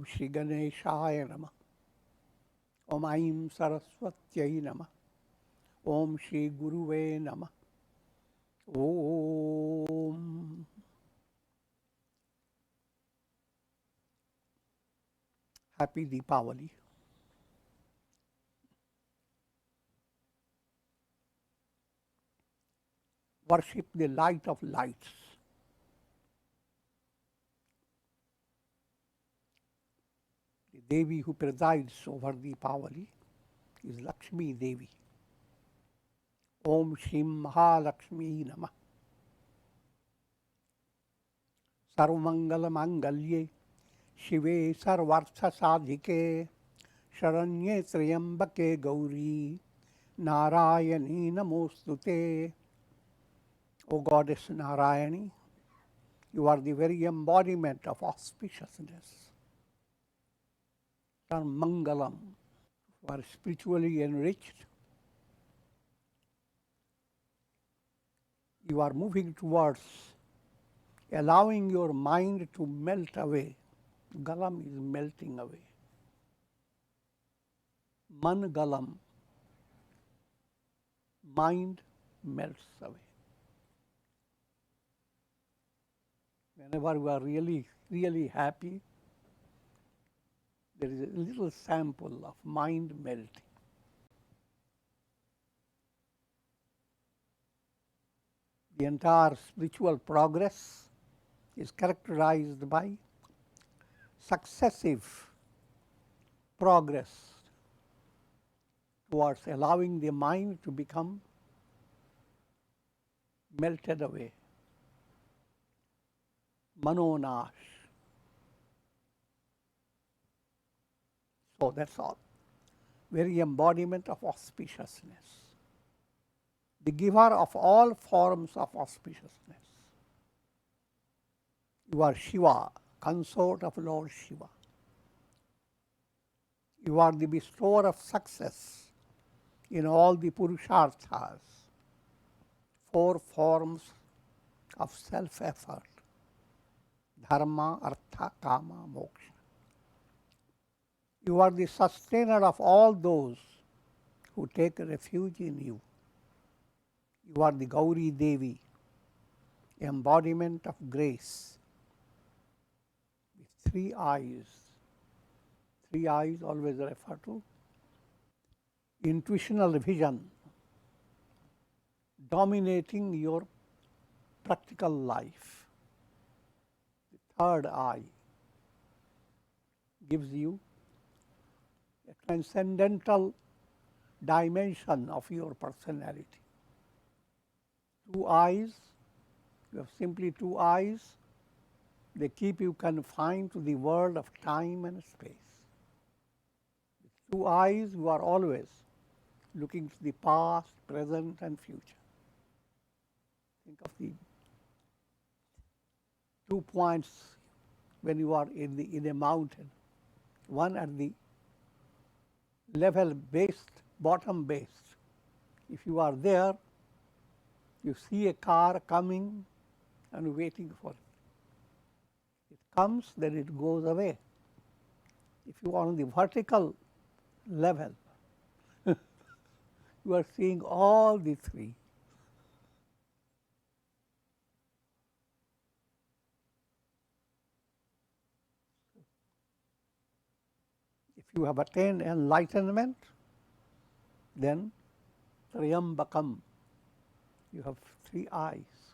Shri Ganeshaya Namah. Om Aim Saraswatyai Namah. Om Shri Guruve Namah. Om. Happy Deepavali. Worship the light of lights. The Devi who presides over Deepavali is Lakshmi Devi. Om Shrim Mahalakshmi Namah. Sarvamangala Mangalye Shive Sarvartha Sadhike Sharanye Triyambake Gauri Narayani Namostute. O Goddess Narayani, you are the very embodiment of auspiciousness. You are Mangalam. You are spiritually enriched. You are moving towards allowing your mind to melt away. Galam is melting away. Man galam. Mind melts away. Whenever we are really, really happy, there is a little sample of mind melting. The entire spiritual progress is characterized by successive progress towards allowing the mind to become melted away. Manonash. So that's all. Very embodiment of auspiciousness. The giver of all forms of auspiciousness. You are Shiva, consort of Lord Shiva. You are the bestower of success in all the Purusharthas, 4 forms of self-effort. Dharma, Artha, Kama, Moksha. You are the sustainer of all those who take refuge in you. You are the Gauri Devi, embodiment of grace, with 3 eyes. 3 eyes always refer to intuitional vision, dominating your practical life. The 3rd eye gives you a transcendental dimension of your personality. 2 eyes, you have simply 2 eyes, they keep you confined to the world of time and space. With 2 eyes, you are always looking to the past, present, and future. Think of the 2 points when you are in a mountain. One at the level based, bottom based. If you are there, you see a car coming and waiting for it. It comes, then it goes away. If you are on the vertical level, you are seeing all the 3. If you have attained enlightenment, then Triyambakam, you have 3 eyes.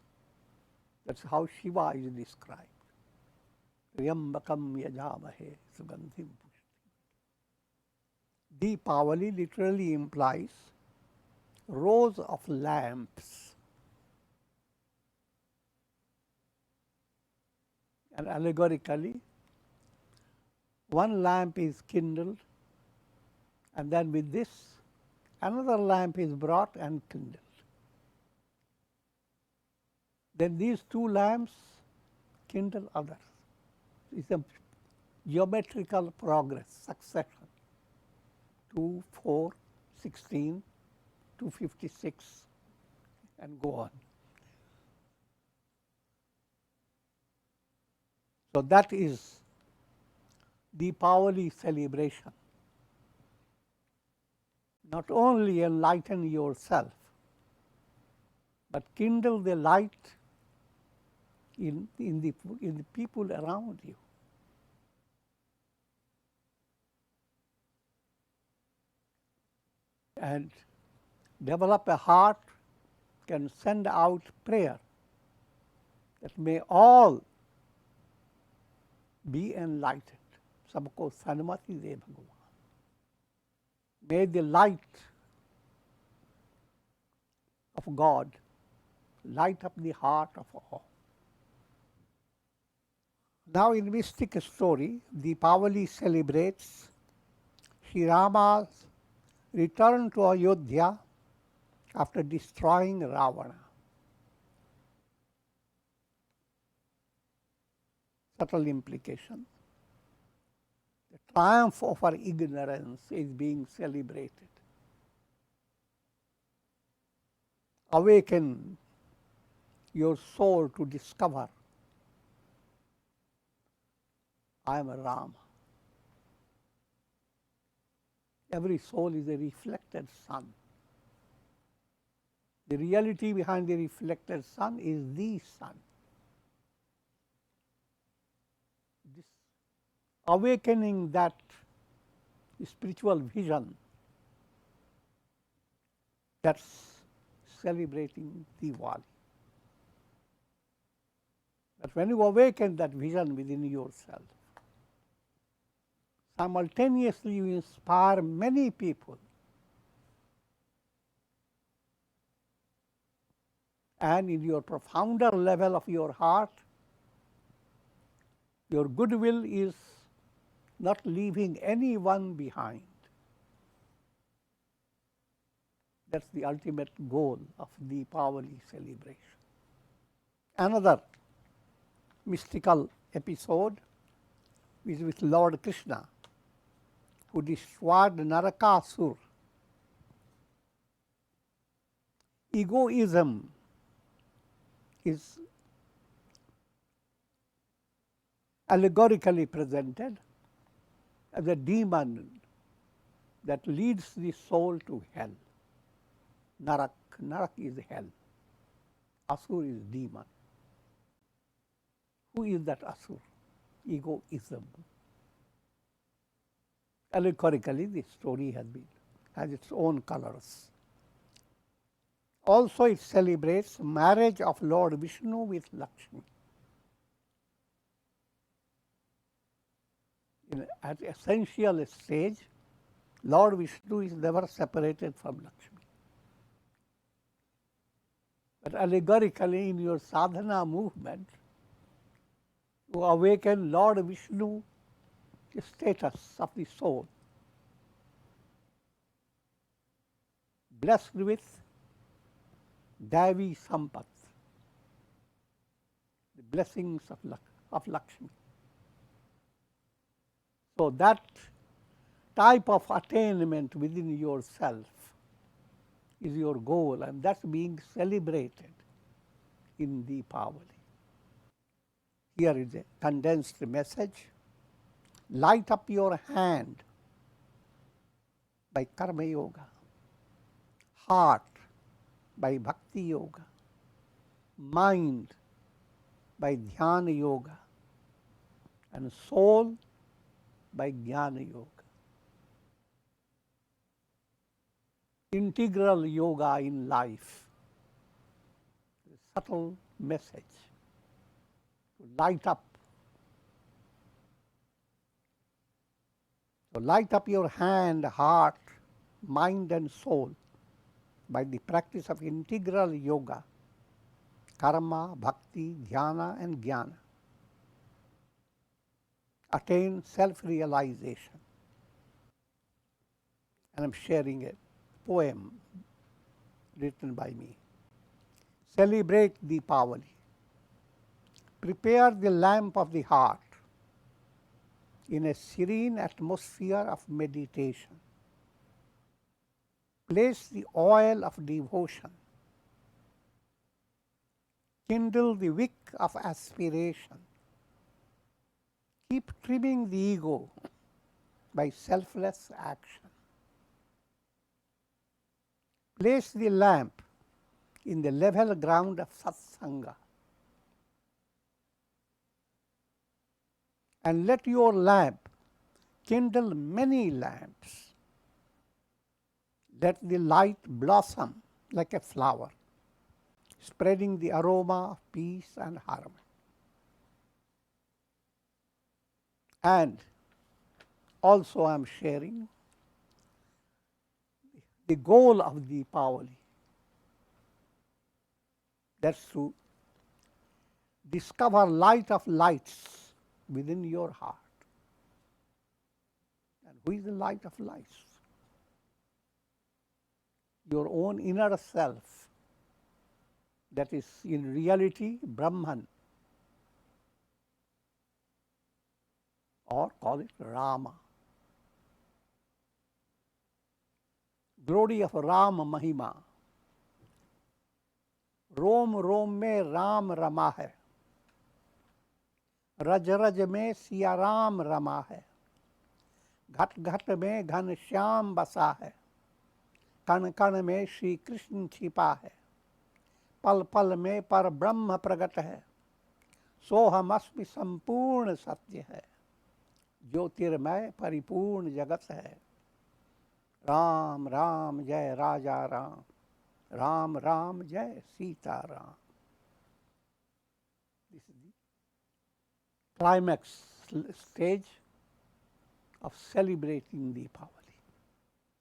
That's how Shiva is described. Triyambakam yajamahe sugandhim pushti. Deepavali literally implies rows of lamps. And allegorically, one lamp is kindled, and then with this, another lamp is brought and kindled. Then these 2 lamps kindle others. It's a geometrical progress, succession. 2, 4, 16, 256, and go on. So that is Diwali celebration not only enlighten yourself, but kindle the light in the people around you. And develop a heart can send out prayer that may all be enlightened. सबको सन्मति दे भगवान. May the light of God light up the heart of all. Now in mystic story, Diwali celebrates Sri Rama's return to Ayodhya after destroying Ravana. Subtle implication. The triumph over ignorance is being celebrated. Awaken your soul to discover I am a Rama. Every soul is a reflected sun. The reality behind the reflected sun is the sun. This awakening that spiritual vision, that's celebrating Diwali. But when you awaken that vision within yourself, simultaneously you inspire many people. And in your profounder level of your heart, your goodwill is not leaving anyone behind. That's the ultimate goal of the Diwali celebration. Another mystical episode is with Lord Krishna, who destroyed Narakasur. Egoism is allegorically presented as a demon that leads the soul to hell. Narak is hell. Asur is demon. Who is that Asur? Egoism. Allegorically, the story has its own colors. Also, it celebrates marriage of Lord Vishnu with Lakshmi. At essential stage, Lord Vishnu is never separated from Lakshmi. But allegorically, in your sadhana movement, you awaken Lord Vishnu status of the soul, blessed with Davi Sampat, the blessings of Lakshmi. So that type of attainment within yourself is your goal, and that's being celebrated in Diwali. Here is a condensed message. Light up your hand by Karma Yoga, heart by Bhakti Yoga, mind by Dhyana Yoga, and soul by Jnana Yoga. Integral yoga in life, a subtle message to light up. So light up your hand, heart, mind and soul by the practice of integral yoga, karma, bhakti, dhyana and jnana. Attain self-realization. And I'm sharing a poem written by me. Celebrate Diwali. Prepare the lamp of the heart in a serene atmosphere of meditation. Place the oil of devotion. Kindle the wick of aspiration. Keep trimming the ego by selfless action. Place the lamp in the level ground of satsanga and let your lamp kindle many lamps. Let the light blossom like a flower, spreading the aroma of peace and harmony. And also I am sharing the goal of Deepavali. That's to discover light of lights within your heart. And who is the light of lights? Your own inner self, that is in reality Brahman, or call it Rama. Glory of Rama Mahima. रोम रोम में राम रमा है, रज रज में सिया राम रमा है, घट घट में घन श्याम बसा है, कण कण में श्री कृष्ण छिपा है, पल पल में पर ब्रह्म प्रगट है, सोहमस्मि संपूर्ण सत्य है, ज्योतिर्मय परिपूर्ण जगत है। राम राम जय राजा राम, राम राम जय Sita Ram. This is the climax stage of celebrating Deepavali.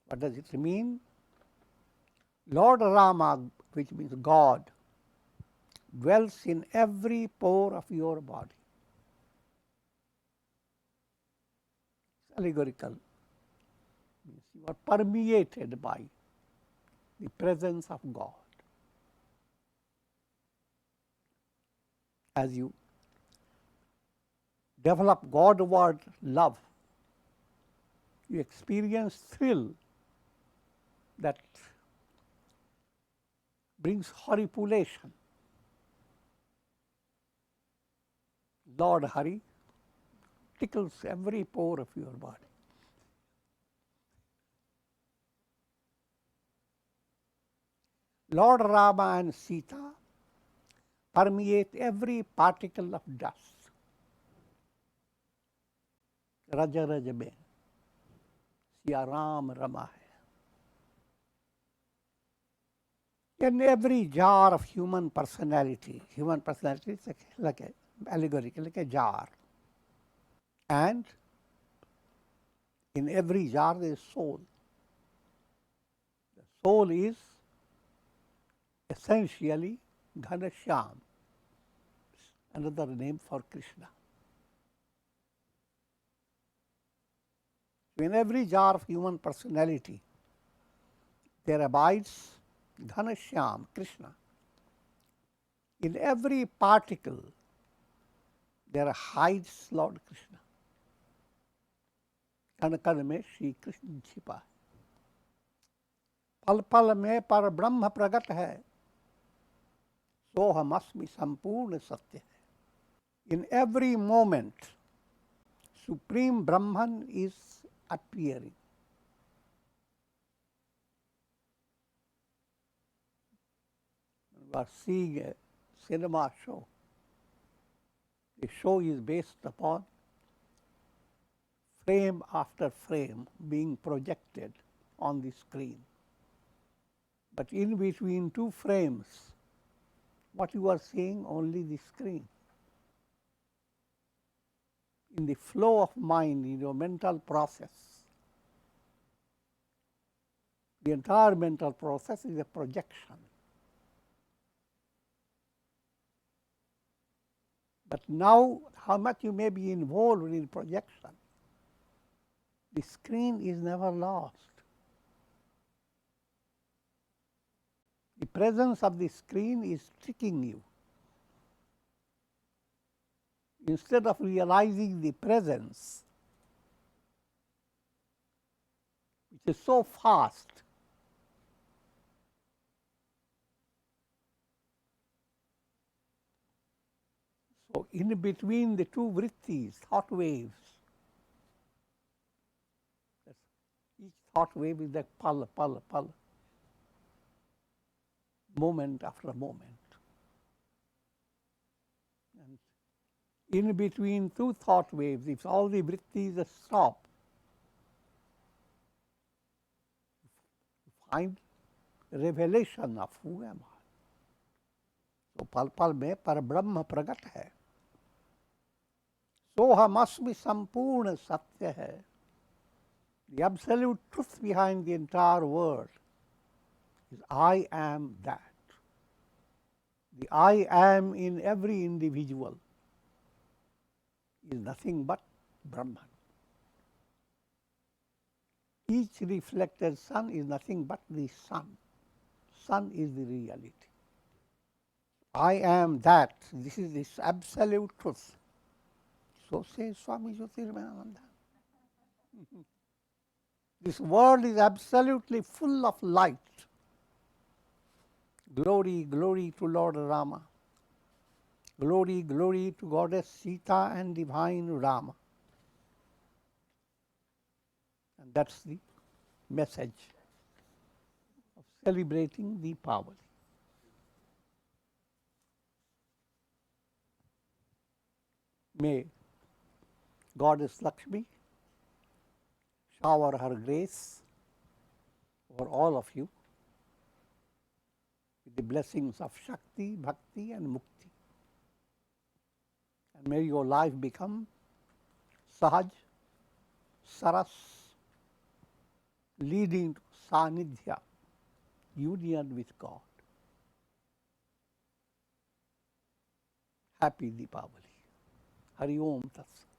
What does it mean? Lord Rama, which means God, dwells in every pore of your body. It's allegorical. Means you are permeated by the presence of God. As you develop Godward love, you experience thrill that brings horripilation. Lord Hari tickles every pore of your body. Lord Rama and Sita permeate every particle of dust. Raja Raja mein Siya Ram Rama hai. In every jar of human personality is like a allegorical, like a jar. And in every jar there is soul. The soul is essentially Ghanashyam, another name for Krishna. So in every jar of human personality, there abides Ghanashyam, Krishna. In every particle, there hides Lord Krishna. कण कण में श्री कृष्ण छिपा है, पल पल में पर ब्रह्म प्रगट है, सोहमस्मि संपूर्ण सत्य है. In every moment, Supreme Brahman is appearing. You are seeing a cinema show. The show is based upon frame after frame being projected on the screen. But in between two frames, what you are seeing? Only the screen. In the flow of mind, in your mental process, the entire mental process is a projection. But now, how much you may be involved in projection, the screen is never lost. The presence of the screen is tricking you. Instead of realizing the presence, which is so fast, so in between the two vrittis, thought waves, thought wave is like pal, pal, pal, moment after moment. And in between two thought waves, if all the vrittis stop, find revelation of who am I. तो पल पल में परब्रह्म प्रकट है, सोहमस्मि संपूर्ण सत्य है. The absolute truth behind the entire world is I am that. The I am in every individual is nothing but Brahman. Each reflected sun is nothing but the sun. Sun is the reality. I am that. This is this absolute truth. So says Swami Jyotirmayananda. This world is absolutely full of light. Glory, glory to Lord Rama. Glory, glory to Goddess Sita and divine Rama. And that's the message of celebrating Diwali. May Goddess Lakshmi shower her grace over all of you with the blessings of Shakti, Bhakti and Mukti. And may your life become Sahaj, Saras, leading to Sanidhya, union with God. Happy Diwali. Hari Om Tat Sat.